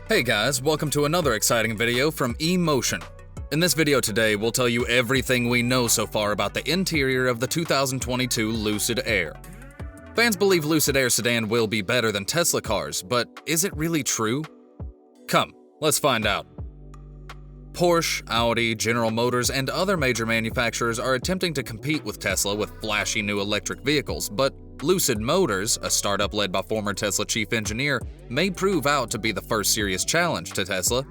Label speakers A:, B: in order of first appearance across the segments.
A: Hey guys, welcome to another exciting video from eMotion. In this video today, we'll tell you everything we know so far about the interior of the 2022 Lucid Air. Fans believe Lucid Air sedan will be better than Tesla cars, but is it really true? Come, let's find out. Porsche, Audi, General Motors, and other major manufacturers are attempting to compete with Tesla with flashy new electric vehicles, but Lucid Motors, a startup led by former Tesla chief engineer, may prove out to be the first serious challenge to Tesla.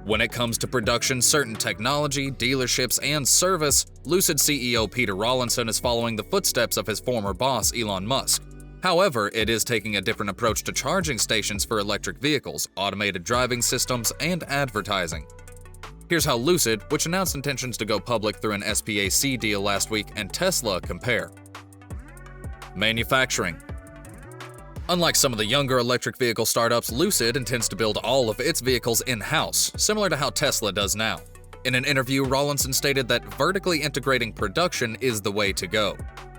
A: When it comes to production, certain technology, dealerships, and service, Lucid CEO Peter Rawlinson is following the footsteps of his former boss Elon Musk. However, it is taking a different approach to charging stations for electric vehicles, automated driving systems, and advertising. Here's how Lucid, which announced intentions to go public through an SPAC deal last week, and Tesla compare. Manufacturing. Unlike some of the younger electric vehicle startups, Lucid intends to build all of its vehicles in-house, similar to how Tesla does now. In an interview, Rawlinson stated that vertically integrating production is the way to go.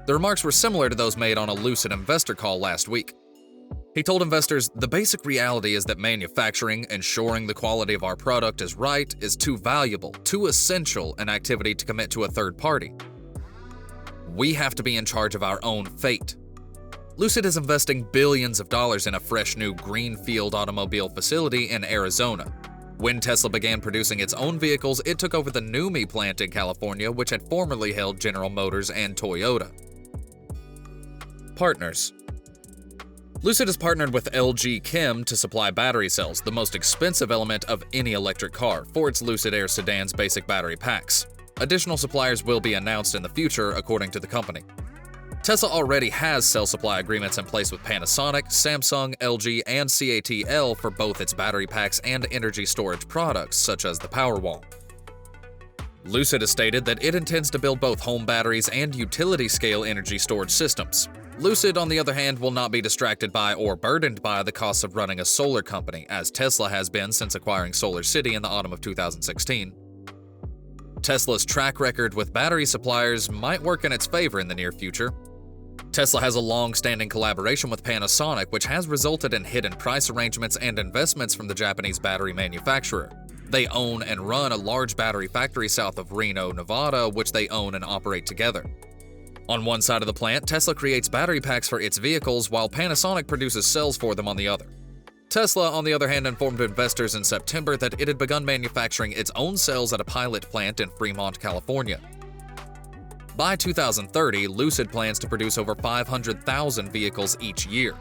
A: The remarks were similar to those made on a Lucid investor call last week. He told investors, "The basic reality is that manufacturing, ensuring the quality of our product is right, is too valuable, too essential an activity to commit to a third party. We have to be in charge of our own fate." Lucid is investing billions of dollars in a fresh new greenfield automobile facility in Arizona. When Tesla began producing its own vehicles, it took over the NUMMI plant in California, which had formerly held General Motors and Toyota. Partners. Lucid has partnered with LG Chem to supply battery cells, the most expensive element of any electric car, for its Lucid Air sedan's basic battery packs. Additional suppliers will be announced in the future, according to the company. Tesla already has cell supply agreements in place with Panasonic, Samsung, LG, and CATL for both its battery packs and energy storage products, such as the Powerwall. Lucid has stated that it intends to build both home batteries and utility-scale energy storage systems. Lucid, on the other hand, will not be distracted by or burdened by the costs of running a solar company, as Tesla has been since acquiring SolarCity in the autumn of 2016. Tesla's track record with battery suppliers might work in its favor in the near future. Tesla has a long-standing collaboration with Panasonic, which has resulted in hidden price arrangements and investments from the Japanese battery manufacturer. They own and run a large battery factory south of Reno, Nevada, which they own and operate together. On one side of the plant, Tesla creates battery packs for its vehicles, while Panasonic produces cells for them on the other. Tesla, on the other hand, informed investors in September that it had begun manufacturing its own cells at a pilot plant in Fremont, California. By 2030, Lucid plans to produce over 500,000 vehicles each year.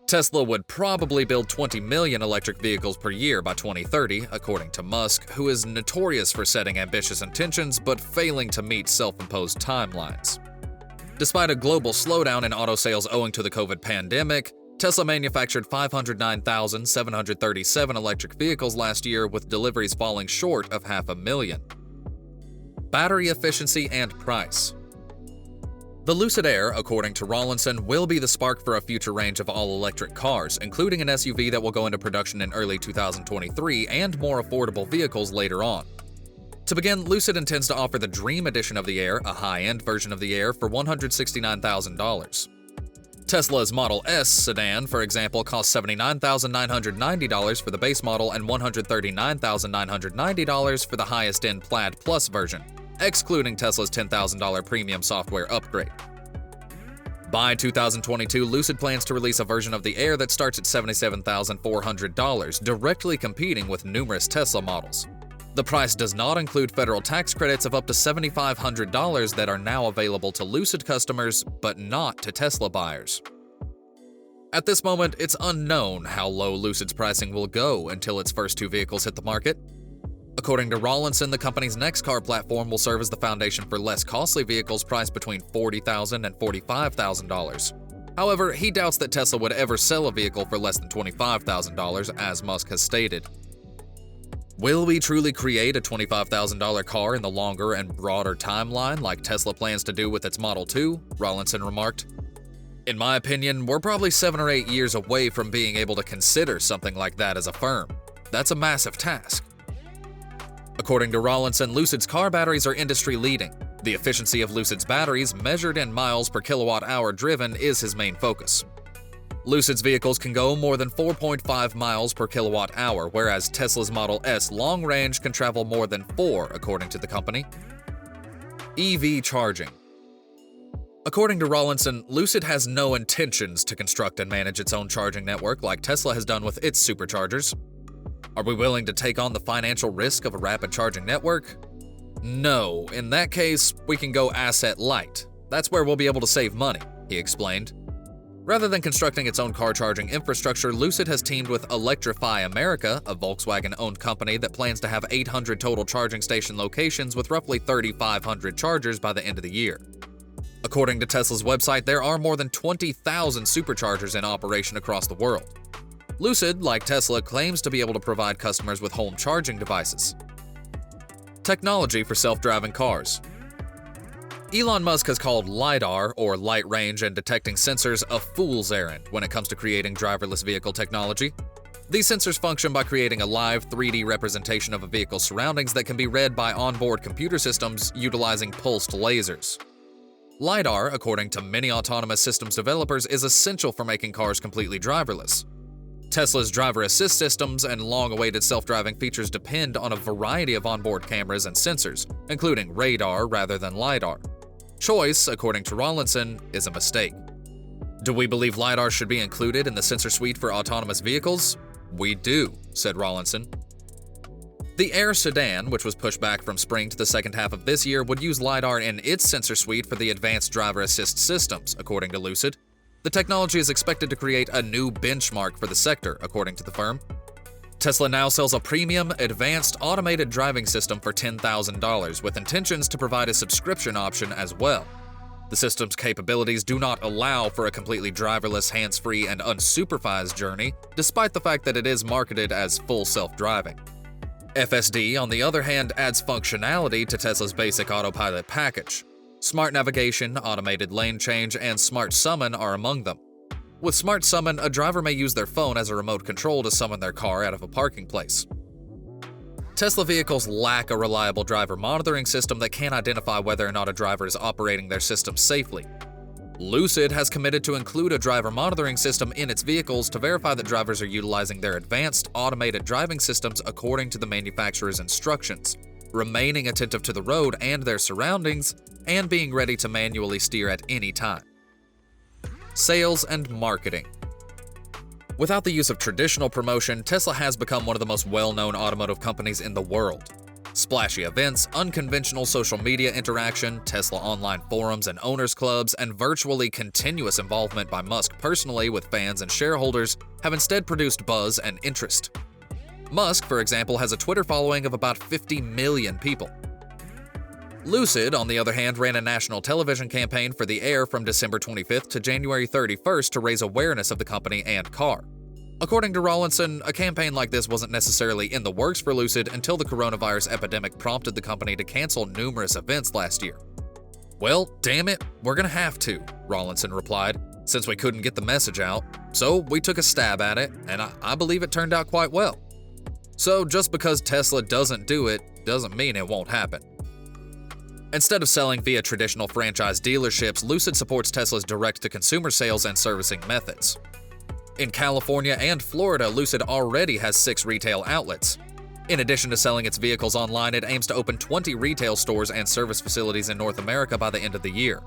A: Tesla would probably build 20 million electric vehicles per year by 2030, according to Musk, who is notorious for setting ambitious intentions but failing to meet self-imposed timelines. Despite a global slowdown in auto sales owing to the COVID pandemic, Tesla manufactured 509,737 electric vehicles last year, with deliveries falling short of 500,000. Battery efficiency and price. The Lucid Air, according to Rawlinson, will be the spark for a future range of all-electric cars, including an SUV that will go into production in early 2023 and more affordable vehicles later on. To begin, Lucid intends to offer the Dream Edition of the Air, a high-end version of the Air, for $169,000. Tesla's Model S sedan, for example, costs $79,990 for the base model and $139,990 for the highest-end Plaid Plus version, excluding Tesla's $10,000 premium software upgrade. By 2022, Lucid plans to release a version of the Air that starts at $77,400, directly competing with numerous Tesla models. The price does not include federal tax credits of up to $7,500 that are now available to Lucid customers, but not to Tesla buyers. At this moment, it's unknown how low Lucid's pricing will go until its first two vehicles hit the market. According to Rawlinson, the company's next car platform will serve as the foundation for less costly vehicles priced between $40,000 and $45,000. However, he doubts that Tesla would ever sell a vehicle for less than $25,000, as Musk has stated. Will we truly create a $25,000 car in the longer and broader timeline like Tesla plans to do with its Model 2? Rawlinson remarked. In my opinion, we're probably 7 or 8 years away from being able to consider something like that as a firm. That's a massive task. According to Rawlinson, Lucid's car batteries are industry-leading. The efficiency of Lucid's batteries, measured in miles per kilowatt-hour driven, is his main focus. Lucid's vehicles can go more than 4.5 miles per kilowatt hour, whereas Tesla's Model S long range can travel more than 4, according to the company. EV charging. According to Rawlinson, Lucid has no intentions to construct and manage its own charging network like Tesla has done with its superchargers. Are we willing to take on the financial risk of a rapid charging network? No, in that case, we can go asset light. That's where we'll be able to save money, he explained. Rather than constructing its own car charging infrastructure, Lucid has teamed with Electrify America, a Volkswagen-owned company that plans to have 800 total charging station locations with roughly 3,500 chargers by the end of the year. According to Tesla's website, there are more than 20,000 superchargers in operation across the world. Lucid, like Tesla, claims to be able to provide customers with home charging devices. Technology for self-driving cars. Elon Musk has called LiDAR, or light range and detecting sensors, a fool's errand when it comes to creating driverless vehicle technology. These sensors function by creating a live 3D representation of a vehicle's surroundings that can be read by onboard computer systems utilizing pulsed lasers. LiDAR, according to many autonomous systems developers, is essential for making cars completely driverless. Tesla's driver assist systems and long-awaited self-driving features depend on a variety of onboard cameras and sensors, including radar rather than LiDAR. Choice, according to Rawlinson, is a mistake. Do we believe LiDAR should be included in the sensor suite for autonomous vehicles? We do, said Rawlinson. The Air sedan, which was pushed back from spring to the second half of this year, would use LiDAR in its sensor suite for the advanced driver assist systems, according to Lucid. The technology is expected to create a new benchmark for the sector, according to the firm. Tesla now sells a premium, advanced automated driving system for $10,000, with intentions to provide a subscription option as well. The system's capabilities do not allow for a completely driverless, hands-free, and unsupervised journey, despite the fact that it is marketed as full self-driving. FSD, on the other hand, adds functionality to Tesla's basic autopilot package. Smart navigation, automated lane change, and smart summon are among them. With Smart Summon, a driver may use their phone as a remote control to summon their car out of a parking place. Tesla vehicles lack a reliable driver monitoring system that can identify whether or not a driver is operating their system safely. Lucid has committed to include a driver monitoring system in its vehicles to verify that drivers are utilizing their advanced automated driving systems according to the manufacturer's instructions, remaining attentive to the road and their surroundings, and being ready to manually steer at any time. Sales and marketing. Without the use of traditional promotion, Tesla has become one of the most well-known automotive companies in the world. Splashy events, unconventional social media interaction, Tesla online forums and owners clubs, and virtually continuous involvement by Musk personally with fans and shareholders have instead produced buzz and interest. Musk, for example, has a Twitter following of about 50 million people. Lucid, on the other hand, ran a national television campaign for the Air from December 25th to January 31st to raise awareness of the company and car. According to Rawlinson, a campaign like this wasn't necessarily in the works for Lucid until the coronavirus epidemic prompted the company to cancel numerous events last year. Well, damn it, we're gonna have to, Rawlinson replied, since we couldn't get the message out. So we took a stab at it, and I believe it turned out quite well. So just because Tesla doesn't do it, doesn't mean it won't happen. Instead of selling via traditional franchise dealerships, Lucid supports Tesla's direct-to-consumer sales and servicing methods. In California and Florida, Lucid already has 6 retail outlets. In addition to selling its vehicles online, it aims to open 20 retail stores and service facilities in North America by the end of the year.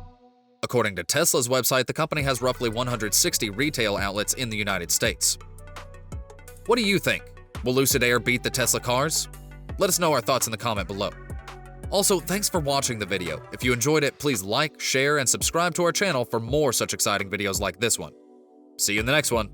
A: According to Tesla's website, the company has roughly 160 retail outlets in the United States. What do you think? Will Lucid Air beat the Tesla cars? Let us know our thoughts in the comment below. Also, thanks for watching the video. If you enjoyed it, please like, share, and subscribe to our channel for more such exciting videos like this one. See you in the next one.